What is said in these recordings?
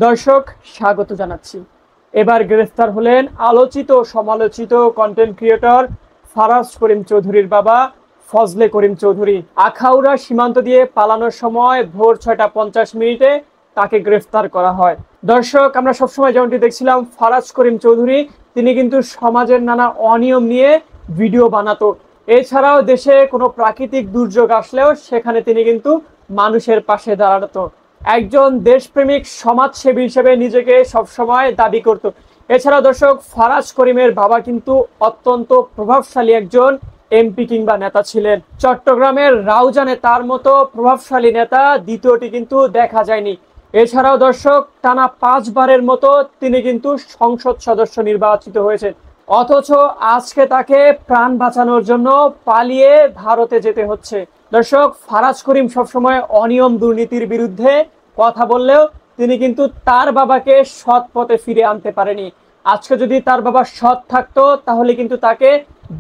দর্শক স্বাগত জানাচ্ছি। এবার গ্রেফতার হলেন আলোচিত সমালোচিত কন্টেন্ট ক্রিয়েটর ফারাজ করিম চৌধুরীর বাবা ফজলে করিম চৌধুরী। আখাউড়া সীমান্ত দিয়ে পালানোর সময় ভোর ৬টা ৫০ তাকে গ্রেফতার করা হয়। দর্শক, আমরা সবসময় যেমনটি দেখছিলাম, ফারাজ করিম চৌধুরী তিনি কিন্তু সমাজের নানা অনিয়ম নিয়ে ভিডিও বানাতো। এছাড়াও দেশে কোনো প্রাকৃতিক দুর্যোগ আসলেও সেখানে তিনি কিন্তু মানুষের পাশে দাঁড়াতো। একজন দেশপ্রেমিক সমাজসেবী হিসেবে নিজেকে সবসময় দাবি করত। এছাড়া দর্শক, ফারাজ করিমের বাবা কিন্তু অত্যন্ত প্রভাবশালী একজন এমপি কিংবা নেতা ছিলেন। চট্টগ্রামের রাউজানে তার মতো প্রভাবশালী নেতা দ্বিতীয়টি কিন্তু দেখা যায়নি। এছাড়াও দর্শক, টানা 5বারের মতো তিনি কিন্তু সংসদ সদস্য নির্বাচিত হয়েছেন। অথচ আজকে তাকে প্রাণ বাঁচানোর জন্য পালিয়ে ভারতে যেতে হচ্ছে। দর্শক, ফারাজ করিম সবসময় অনিয়ম দুর্নীতির বিরুদ্ধে কথা বললেও তিনি কিন্তু তার বাবাকে সৎ পথে ফিরে আনতে পারেনি। আজকে যদি তার বাবা সৎ থাকতো তাহলে কিন্তু তাকে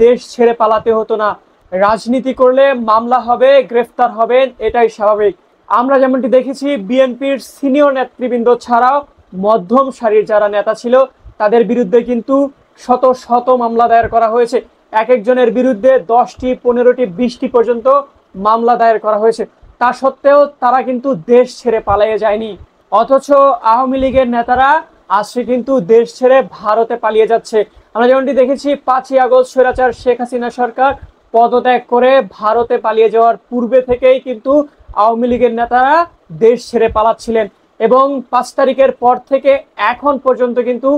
দেশ ছেড়ে পালাতে হতো না। রাজনীতি করলে মামলা হবে, গ্রেফতার হবেন, এটাই স্বাভাবিক। আমরা যেমনটি দেখেছি, বিএনপির সিনিয়র নেতৃবৃন্দ ছাড়াও মধ্যম সারির যারা নেতা ছিল তাদের বিরুদ্ধে কিন্তু শত শত মামলা দায়ের করা হয়েছে। এক একজনের বিরুদ্ধে 10টি, 15টি, 20টি পর্যন্ত মামলা দায়ের করা হয়েছে। তা সত্ত্বেও তারা কিন্তু দেশ ছেড়ে পালিয়ে যায়নি। অথচ আওয়ামী লীগের নেতারা আজকে কিন্তু দেশ ছেড়ে ভারতে পালিয়ে যাচ্ছে। আমরা যেমনটি দেখেছি, 5ই আগস্ট স্বৈরাচার শেখ হাসিনা সরকার পদত্যাগ করে ভারতে পালিয়ে যাওয়ার পূর্বে থেকেই কিন্তু আওয়ামী লীগের নেতারা দেশ ছেড়ে পালাচ্ছিলেন এবং 5 তারিখের পর থেকে এখন পর্যন্ত কিন্তু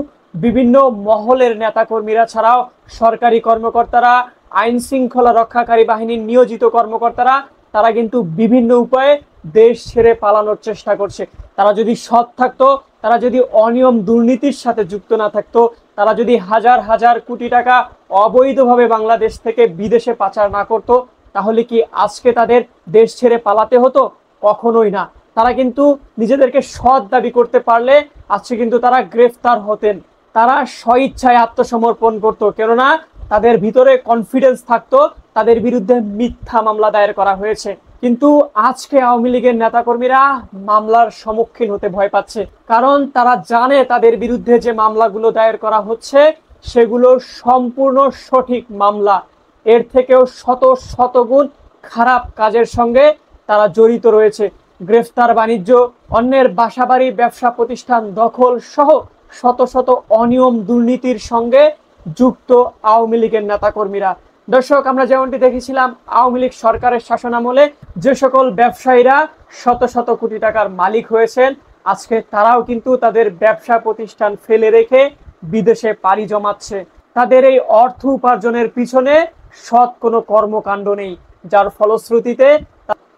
বিভিন্ন মহলের নেতাকর্মীরা ছাড়াও সরকারি কর্মকর্তারা, আইন শৃঙ্খলা রক্ষাকারী বাহিনীর নিয়োজিত কর্মকর্তারা তারা কিন্তু বিভিন্ন উপায়ে দেশ ছেড়ে পালানোর চেষ্টা করছে। তারা যদি সৎ থাকতো, তারা যদি অনিয়ম দুর্নীতির সাথে যুক্ত না থাকতো, তারা যদি হাজার হাজার কোটি টাকা অবৈধভাবে বাংলাদেশ থেকে বিদেশে পাচার না করতো, তাহলে কি আজকে তাদের দেশ ছেড়ে পালাতে হতো? কখনোই না। তারা কিন্তু নিজেদেরকে সৎ দাবি করতে পারলে আজকে কিন্তু তারা গ্রেফতার হতেন। তারা স্বইচ্ছায় আত্মসমর্পণ করতো, কেননা তাদের ভিতরে কনফিডেন্স থাকতো তাদের বিরুদ্ধে মিথ্যা মামলা দায়ের করা হয়েছে। কিন্তু আজকে আওয়ামী লীগের নেতাকর্মীরা মামলার সম্মুখীন হতে ভয় পাচ্ছে, কারণ তারা জানে তাদের বিরুদ্ধে যে মামলাগুলো দায়ের করা হচ্ছে সেগুলো সম্পূর্ণ সঠিক মামলা। এর থেকেও শত শত গুণ খারাপ কাজের সঙ্গে তারা জড়িত রয়েছে। গ্রেফতার বাণিজ্য, অন্যের বাসাবাড়ি, ব্যবসা প্রতিষ্ঠান দখল সহ শত শত অনিয়ম দুর্নীতির সঙ্গে যুক্ত আওয়ামী লীগের নেতাকর্মীরা। দর্শক, আমরা যেমনটি দেখেছিলাম, আওয়ামী লীগ সরকারের শাসনামলে যে সকল ব্যবসায়ীরা শত শত কোটি টাকার মালিক হয়েছেন, আজকে তারাও কিন্তু তাদের ব্যবসা প্রতিষ্ঠান ফেলে রেখে বিদেশে পাড়ি জমাচ্ছে। তাদের এই অর্থ উপার্জনের পিছনে সৎ কোনো কর্মকাণ্ড নেই, যার ফলশ্রুতিতে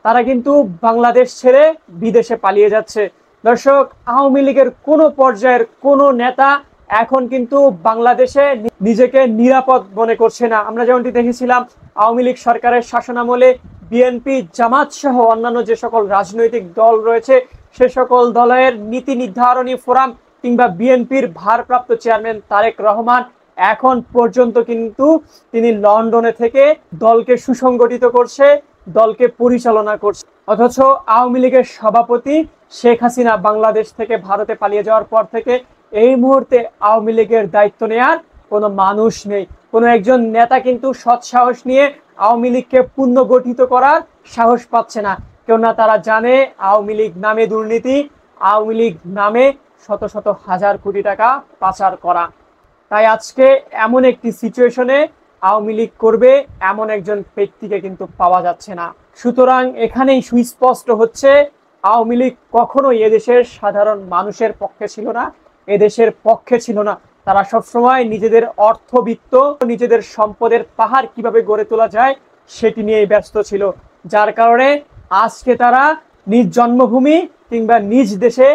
তারা কিন্তু বাংলাদেশ ছেড়ে বিদেশে পালিয়ে যাচ্ছে। দর্শক, আওয়ামী লীগের কোনো পর্যায়ের কোনো নেতা এখন কিন্তু বাংলাদেশে নিজেকে নিরাপদ মনে করছে না। আমরা যেমনটি দেখেছিলাম, আওয়ামী লীগ সরকারের শাসনামলে বিএনপি, জামাত সহ অন্যান্য যে সকল রাজনৈতিক দল রয়েছে সে সকল দলের নীতি নির্ধারণী ফোরাম কিংবা বিএনপির ভারপ্রাপ্ত চেয়ারম্যান তারেক রহমান এখন পর্যন্ত কিন্তু তিনি লন্ডনে থেকে দলকে সুসংগঠিত করছে, দলকে পরিচালনা করছে। অথচ আওয়ামী লীগের সভাপতি শেখ হাসিনা বাংলাদেশ থেকে ভারতে পালিয়ে যাওয়ার পর থেকে এই মুহূর্তে আওয়ামী লীগের দায়িত্ব নেওয়ার কোনো মানুষ নেই। কোনো একজন নেতা কিন্তু সৎ সাহস নিয়ে আওয়ামী লীগকে পুনর্গঠিত করার সাহস পাচ্ছে না, কেননা তারা জানে আওয়ামী লীগ নামে দুর্নীতি, আওয়ামী লীগ নামে শত শত হাজার কোটি টাকা পাচার করা। তাই আজকে এমন একটি সিচুয়েশনে আওয়ামী লীগ করবে এমন একজন ব্যক্তিকে কিন্তু পাওয়া যাচ্ছে না। সুতরাং এখানেই সুস্পষ্ট হচ্ছে, আওয়ামী লীগ কখনোই এদেশের সাধারণ মানুষের পক্ষে ছিল না, এদেশের পক্ষে ছিল না। তারা সবসময় নিজেদের অর্থবিত্ত, নিজেদের সম্পদের পাহাড় কিভাবে গড়ে তোলা যায় সেটি নিয়েই ব্যস্ত ছিল। যার কারণে আজকে তারা নিজ জন্মভূমি কিংবা নিজ দেশে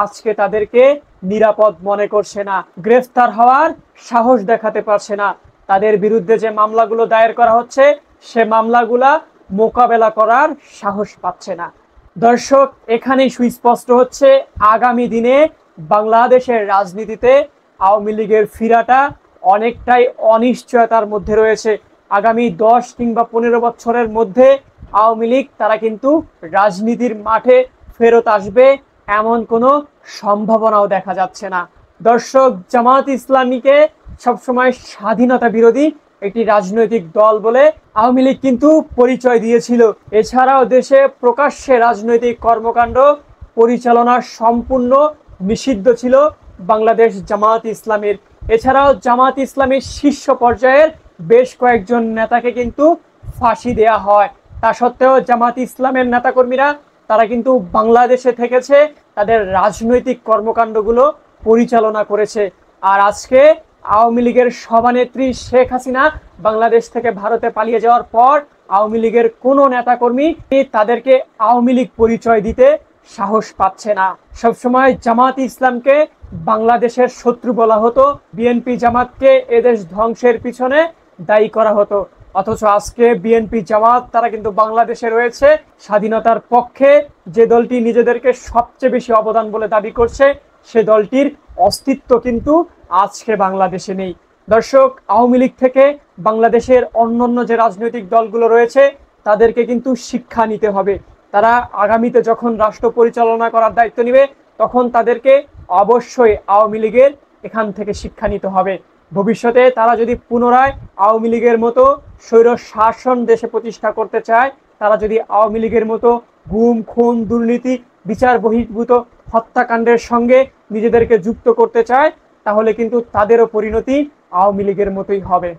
আজকে তাদেরকে নিরাপদ মনে করছে না, গ্রেফতার হওয়ার সাহস দেখাতে পারছে না। তাদের বিরুদ্ধে যে মামলাগুলো দায়ের করা হচ্ছে সে মামলাগুলা মোকাবেলা করার সাহস পাচ্ছে না। দর্শক, এখানেই সুস্পষ্ট হচ্ছে আগামী দিনে বাংলাদেশের রাজনীতিতে আওয়ামী লীগের ফিরাটা অনেকটাই অনিশ্চয়তার মধ্যে রয়েছে। আগামী 10 কিংবা 15 বছরের মধ্যে আওয়ামী লীগ তারা কিন্তু রাজনীতির মাঠে ফেরত আসবে এমন কোনো সম্ভাবনাও দেখা যাচ্ছে না। দর্শক, জামাত ইসলামীকে সবসময় স্বাধীনতা বিরোধী একটি রাজনৈতিক দল বলে আওয়ামী লীগ কিন্তু পরিচয় দিয়েছিল। এছাড়াও দেশে প্রকাশ্যে রাজনৈতিক কর্মকাণ্ড পরিচালনা সম্পূর্ণ নিষিদ্ধ ছিল বাংলাদেশ জামাত ইসলামীর। এছাড়াও জামাত ইসলামীর শীর্ষ পর্যায়ের বেশ কয়েকজন নেতাকে কিন্তু ফাঁসি দেয়া হয়। তা সত্ত্বেও জামাত ইসলামের নেতাকর্মীরা তারা কিন্তু বাংলাদেশে থেকেছে, তাদের রাজনৈতিক কর্মকাণ্ডগুলো পরিচালনা করেছে। আর আজকে আওয়ামী লীগের সভানেত্রী শেখ হাসিনা বাংলাদেশ থেকে ভারতে পালিয়ে যাওয়ার পর আওয়ামী লীগের কোনো নেতাকর্মী তাদেরকে আওয়ামী লীগ পরিচয় দিতে সাহস পাচ্ছে না। সবসময় জামাত ইসলামকে বাংলাদেশের শত্রু বলা হতো, বিএনপি জামাতকে এদেশ ধ্বংসের পিছনে দায়ী করা হতো। অথচ আজকে বিএনপি জামাত তারা কিন্তু বাংলাদেশে রয়েছে। স্বাধীনতার পক্ষে যে দলটি নিজেদেরকে সবচেয়ে বেশি অবদান বলে দাবি করছে, সে দলটির অস্তিত্ব কিন্তু আজকে বাংলাদেশে নেই। দর্শক, আওয়ামী লীগ থেকে বাংলাদেশের অন্যান্য যে রাজনৈতিক দলগুলো রয়েছে তাদেরকে কিন্তু শিক্ষা নিতে হবে। তারা আগামীতে যখন রাষ্ট্র পরিচালনা করার দায়িত্ব নেবে তখন তাদেরকে অবশ্যই আওয়ামী লীগের এখান থেকে শিক্ষা নিতে হবে। ভবিষ্যতে তারা যদি পুনরায় আওয়ামী লীগের মতো স্বৈর শাসন দেশে প্রতিষ্ঠা করতে চায়, তারা যদি আওয়ামী লীগের মতো গুম খুন দুর্নীতি বিচার বহির্ভূত হত্যাকাণ্ডের সঙ্গে নিজেদেরকে যুক্ত করতে চায়, তাহলে কিন্তু তাদেরও পরিণতি আওয়ামী লীগের মতোই হবে।